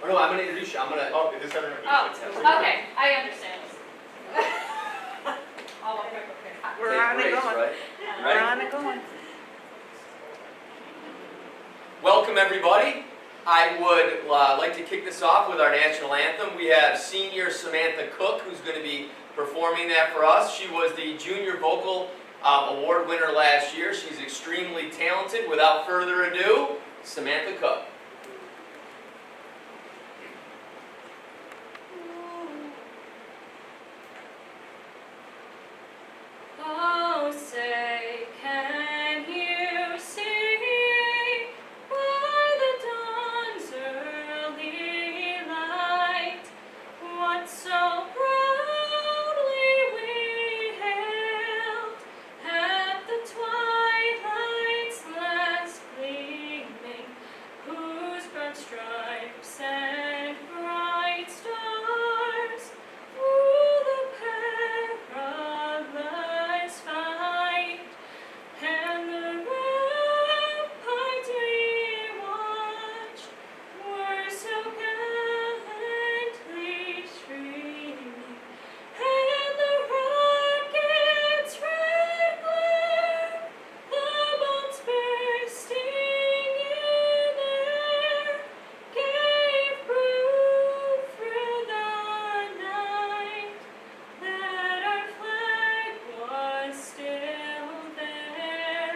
Oh no, I'm going to introduce you. Oh, it is that interview. Oh, okay, I understand. All okay. We're on it Grace, going. right? We're Ready? on it going. Welcome everybody. I would like to kick this off with our national anthem. We have senior Samantha Cook, who's going to be performing that for us. She was the junior vocal award winner last year. She's extremely talented. Without further ado, Samantha Cook. Oh, say, can you see by the dawn's early light what so proudly we hailed at the twilight's last gleaming, whose broad stripes and bright stars through the perilous fight, and the ramparts we watched were so gallantly streaming, and the rocket's red glare, the bombs bursting in air, gave proof through the night that our flag was still there.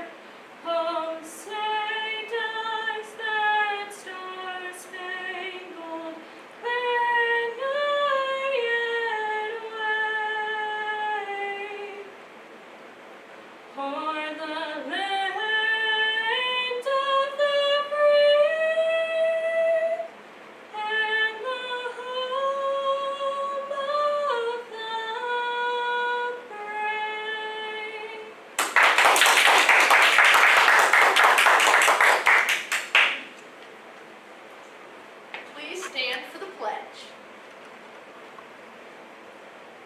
Oh, say does that star-spangled banner yet wave o'er the land of the free and the home of the brave? Please stand for the pledge.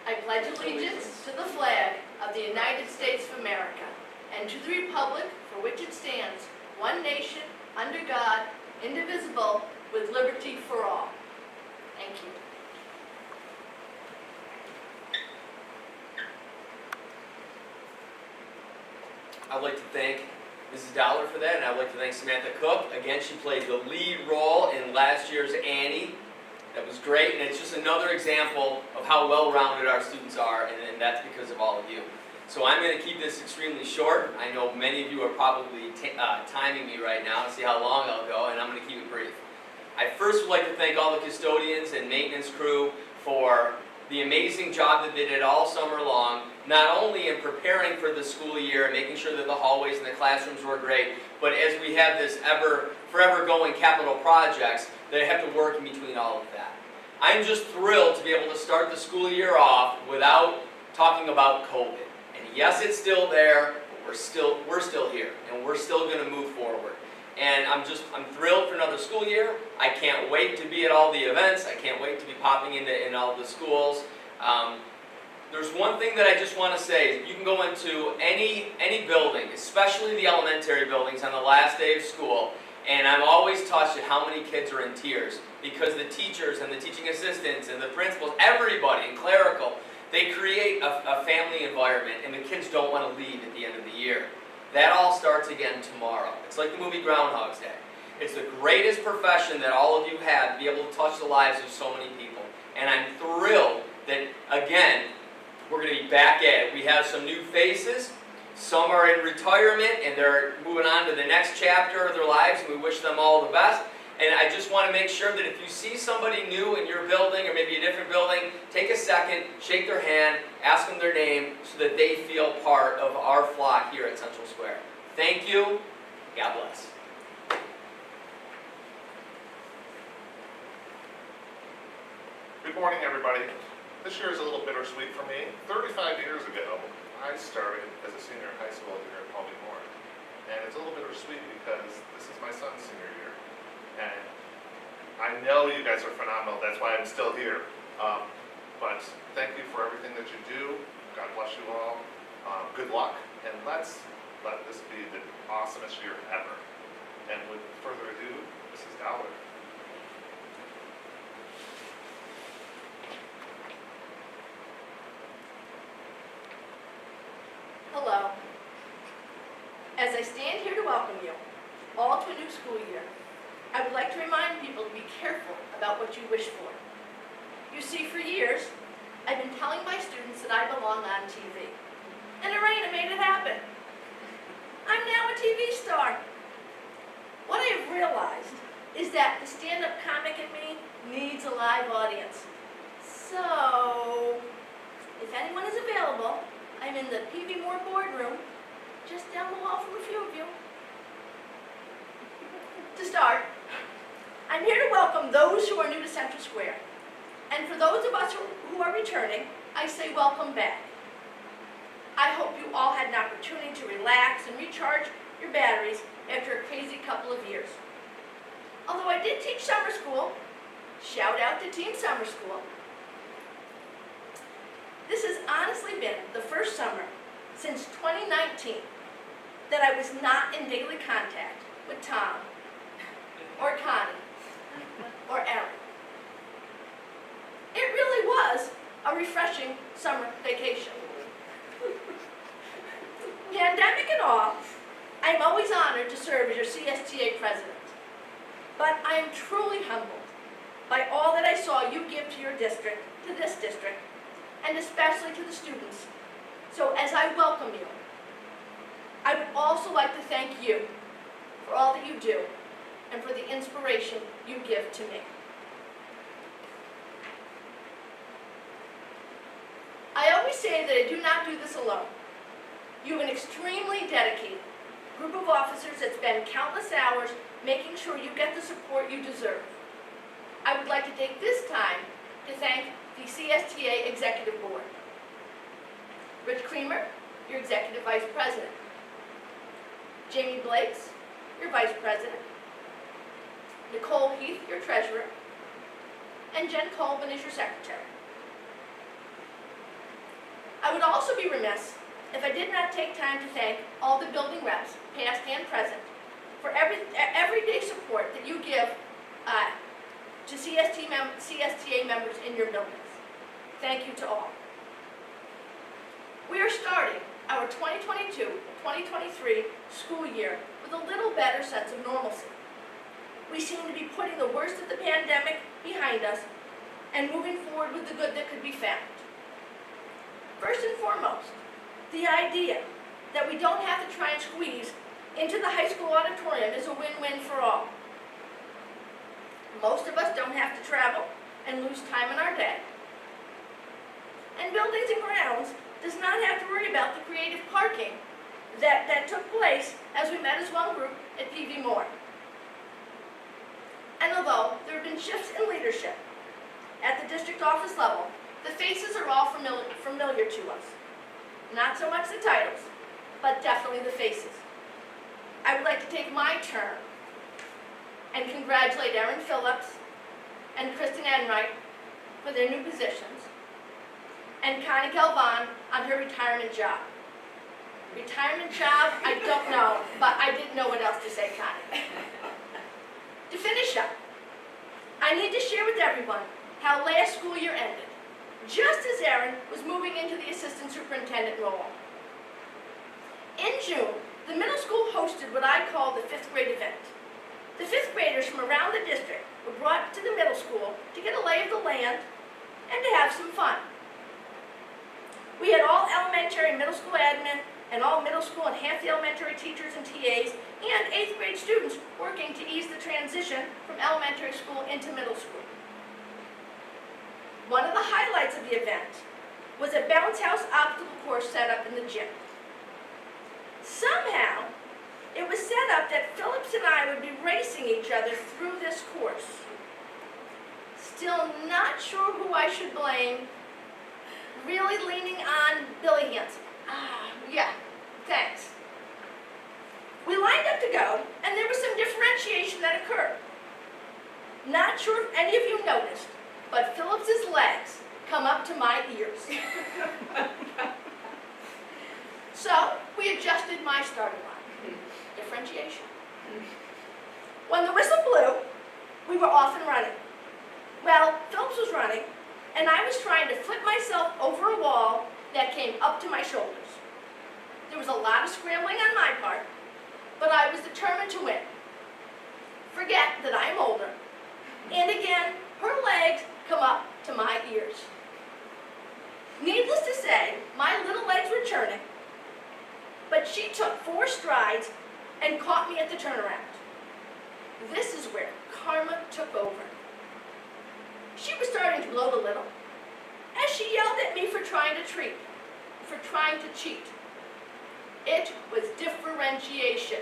I pledge allegiance to the flag of the United States of America and to the republic for which it stands, one nation, under God, indivisible, with liberty for all. Thank you. I'd like to thank Mrs. Dollar for that, and I'd like to thank Samantha Cook. Again, she played the lead role in last year's Annie. That was great, and it's just another example of how well-rounded our students are, and that's because of all of you. So I'm going to keep this extremely short. I know many of you are probably timing me right now to see how long I'll go, and I'm going to keep it brief. I first would like to thank all the custodians and maintenance crew for the amazing job that they did all summer long, not only in preparing for the school year and making sure that the hallways and the classrooms were great, but as we have this forever going capital projects, they have to work in between all of that. I'm just thrilled to be able to start the school year off without talking about COVID. And yes, it's still there, but we're still here, and we're still going to move forward. And I'm thrilled for another school year. I can't wait to be at all the events. I can't wait to be popping in all the schools. There's one thing that I just want to say. You can go into any building, especially the elementary buildings, on the last day of school, and I'm always touched at how many kids are in tears because the teachers and the teaching assistants and the principals, everybody in clerical, they create a family environment, and the kids don't want to leave at the end of the year. That all starts again tomorrow. It's like the movie Groundhog's Day. It's the greatest profession that all of you have to be able to touch the lives of so many people. And I'm thrilled that, again, we're going to be back at it. We have some new faces. Some are in retirement and they're moving on to the next chapter of their lives, and we wish them all the best. And I just want to make sure that if you see somebody new in your building or maybe a different building, take a second, shake their hand, ask them their name so that they feel part of our flock here at Central Square. Thank you. God bless. Good morning, everybody. This year is a little bittersweet for me. 35 years ago, I started as a senior in high school here at Paulding Moore. And it's a little bittersweet because this is my son's senior year. And I know you guys are phenomenal, that's why I'm still here. But thank you for everything that you do. God bless you all. Good luck, and let's let this be the awesomest year ever. And with further ado, Mrs. Dollar. people to be careful about what you wish for. You see, for years, I've been telling my students that I belong on TV. And Arena made it happen. I'm now a TV star. What I have realized is that the stand-up comic in me needs a live audience. So, if anyone is available, I'm in the PV Moore boardroom, just down the hall from a few of you. To start, I'm here to welcome those who are new to Central Square. And for those of us who are returning, I say welcome back. I hope you all had an opportunity to relax and recharge your batteries after a crazy couple of years. Although I did teach summer school, shout out to Team Summer School. This has honestly been the first summer since 2019 that I was not in daily contact with Tom, or Connie, or Erin. It really was a refreshing summer vacation. Pandemic and all, I'm always honored to serve as your CSTA president. But I am truly humbled by all that I saw you give to your district, to this district, and especially to the students. So as I welcome you, I would also like to thank you for all that you do and for the inspiration you give to me. I always say that I do not do this alone. You have an extremely dedicated group of officers that spend countless hours making sure you get the support you deserve. I would like to take this time to thank the CSTA Executive Board. Rich Creamer, your Executive Vice President. Jamie Blakes, your Vice President. Nicole Heath, your Treasurer. And Jen Colvin is your Secretary. I would also be remiss if I did not take time to thank all the building reps, past and present, for everyday support that you give to CSTA members in your buildings. Thank you to all. We are starting our 2022-2023 school year with a little better sense of normalcy. We seem to be putting the worst of the pandemic behind us and moving forward with the good that could be found. First and foremost, the idea that we don't have to try and squeeze into the high school auditorium is a win-win for all. Most of us don't have to travel and lose time in our day. And Buildings and Grounds does not have to worry about the creative parking that took place as we met as one group at PV Moore. And although there have been shifts in leadership at the district office level, the faces are all familiar to us. Not so much the titles, but definitely the faces. I would like to take my turn and congratulate Erin Phillips and Kristen Enright for their new positions, and Connie Galvan on her retirement job. Retirement job, I don't know, but I didn't know what else to say, Connie. To finish up, I need to share with everyone how last school year ended, just as Erin was moving into the assistant superintendent role. In June, the middle school hosted what I call the 5th grade event. The 5th graders from around the district were brought to the middle school to get a lay of the land and to have some fun. We had all elementary and middle school admin and all middle school and half the elementary teachers and TAs and 8th grade students working to ease the transition from elementary school into middle school. One of the highlights of the event was a bounce house obstacle course set up in the gym. Somehow, it was set up that Phillips and I would be racing each other through this course. Still not sure who I should blame. Really leaning on Billy Hansen. Yeah, thanks. We lined up to go, and there was some differentiation that occurred. Not sure if any of you noticed, but Phillips's legs come up to my ears. So, we adjusted my starting line. Differentiation. When the whistle blew, we were off and running. Well, Phillips was running, and I was trying to flip myself over a wall that came up to my shoulders. There was a lot of scrambling on my part, but I was determined to win. Forget that I am older, to gloat a little as she yelled at me for trying to cheat. It was differentiation.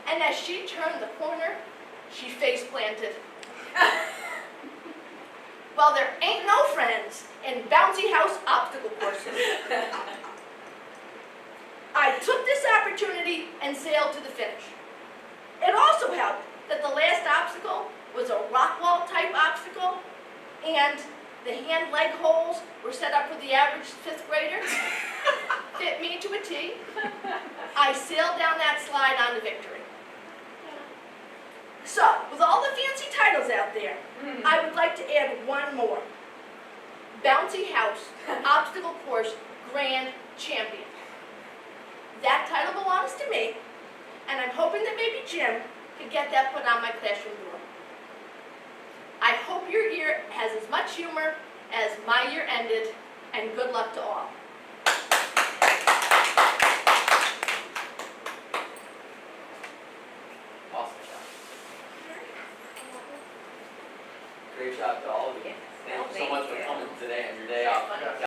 And as she turned the corner, she face planted. Well, there ain't no friends in bouncy house obstacle courses. I took this opportunity and sailed to the finish. It also helped that the last obstacle was a rock wall type obstacle, and the hand leg holes were set up for the average fifth grader. Fit me to a T. I sailed down that slide on to victory. So, with all the fancy titles out there, I would like to add one more. Bouncy House Obstacle Course Grand Champion. That title belongs to me, and I'm hoping that maybe Jim could get that put on my classroom door. I hope your year has as much humor as my year ended, and good luck to all.